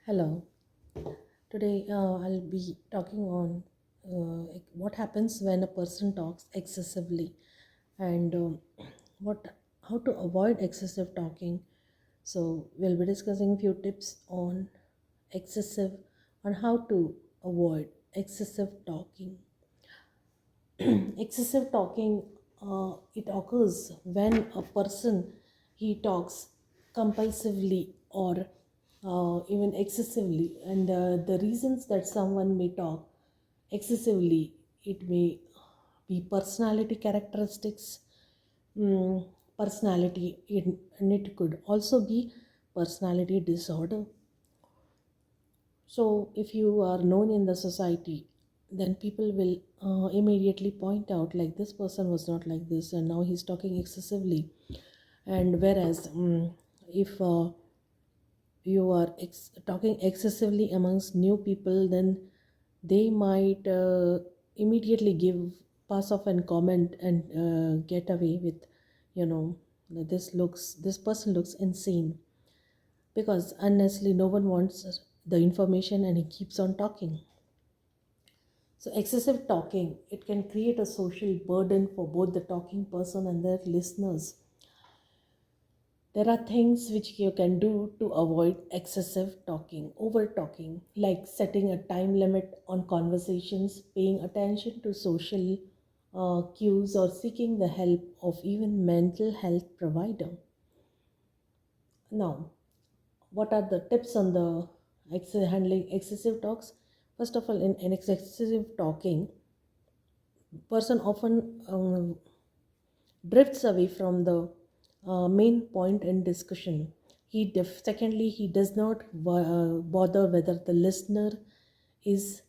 Hello. Today I'll be talking on what happens when a person talks excessively and what how to avoid excessive talking. So we'll be discussing few tips excessive on how to avoid excessive talking. Excessive talking, it occurs when a person he talks compulsively or even excessively, and the reasons that someone may talk excessively, it may be personality characteristics, mm, and it could also be personality disorder. So, if you are known in the society, then people will immediately point out, like, this person was not like this, and now he's talking excessively. And whereas, if you are talking excessively amongst new people, then they might immediately pass off and comment and get away with, you know, this person looks insane, because honestly no one wants the information and he keeps on talking. So excessive talking, it can create a social burden for both the talking person and their listeners. There are things which you can do to avoid excessive talking, over talking, like setting a time limit on conversations, paying attention to social cues, or seeking the help of even mental health provider. Now, what are the tips on the handling excessive talks? First of all, in excessive talking, person often drifts away from the main point in discussion. Secondly, he does not bother whether the listener is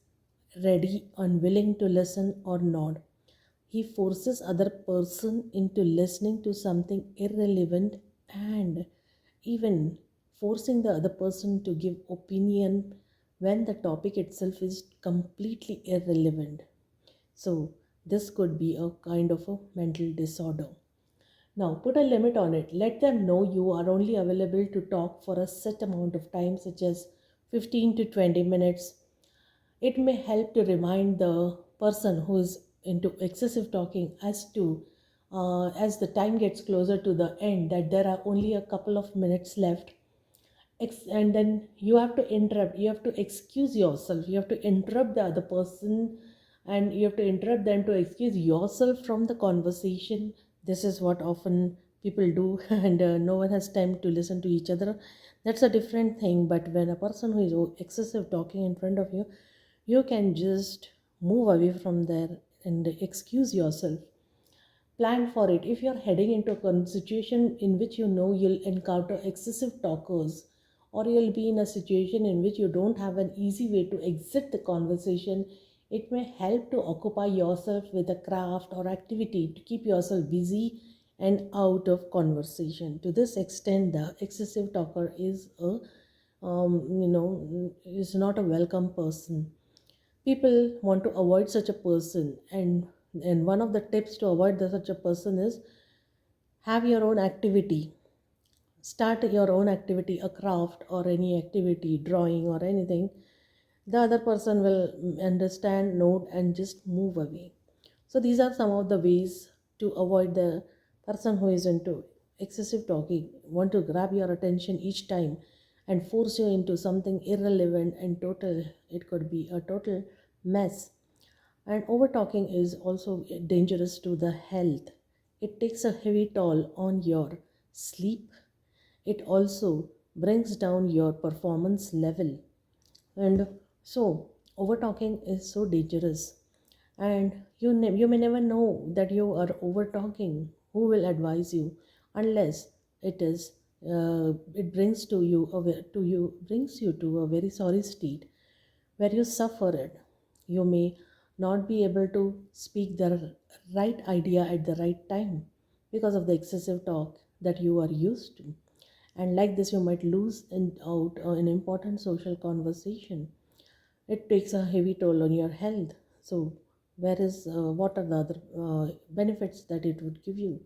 ready and willing to listen or not. He forces other person into listening to something irrelevant, and even forcing the other person to give opinion when the topic itself is completely irrelevant. So this could be a kind of a mental disorder. Now, put a limit on it. Let them know you are only available to talk for a set amount of time, such as 15 to 20 minutes. It may help to remind the person who is into excessive talking as the time gets closer to the end, that there are only a couple of minutes left. And then you have to interrupt, you have to excuse yourself, you have to interrupt the other person, and you have to interrupt them to excuse yourself from the conversation. This is what often people do and no one has time to listen to each other. That's a different thing. But when a person who is excessive talking in front of you, you can just move away from there and excuse yourself. Plan for it. If you're heading into a situation in which you know you'll encounter excessive talkers, or you'll be in a situation in which you don't have an easy way to exit the conversation, it may help to occupy yourself with a craft or activity to keep yourself busy and out of conversation. To this extent, the excessive talker is not a welcome person. People want to avoid such a person, and one of the tips to avoid such a person is have your own activity. Start your own activity, a craft or any activity, drawing or anything. The other person will understand, note, and just move away. So these are some of the ways to avoid the person who is into excessive talking, want to grab your attention each time and force you into something irrelevant and total. It could be a total mess. And over talking is also dangerous to the health. It takes a heavy toll on your sleep. It also brings down your performance level. And so, over talking is so dangerous. And you may never know that you are over talking. Who will advise you? Unless it brings you to a very sorry state where you suffer it. You may not be able to speak the right idea at the right time because of the excessive talk that you are used to. And like this, you might lose out an important social conversation. It takes a heavy toll on your health. So, what are the other benefits that it would give you?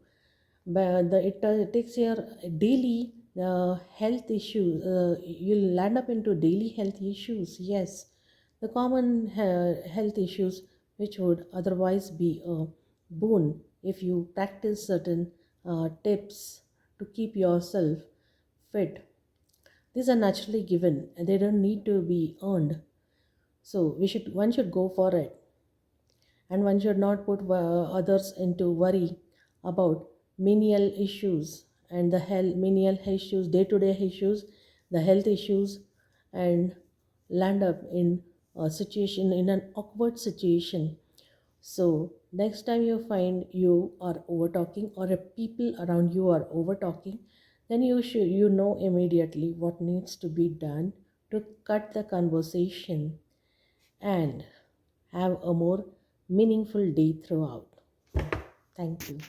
It takes your daily The health issues, you'll land up into daily health issues. Yes, the common health issues which would otherwise be a boon if you practice certain tips to keep yourself fit. These are naturally given and they don't need to be earned. So one should go for it, and one should not put others into worry about menial issues and the health menial issues, day-to-day issues, the health issues, and land up in a situation, in an awkward situation. So next time you find you are over talking, or if people around you are over talking, then you know immediately what needs to be done to cut the conversation and have a more meaningful day throughout. Thank you.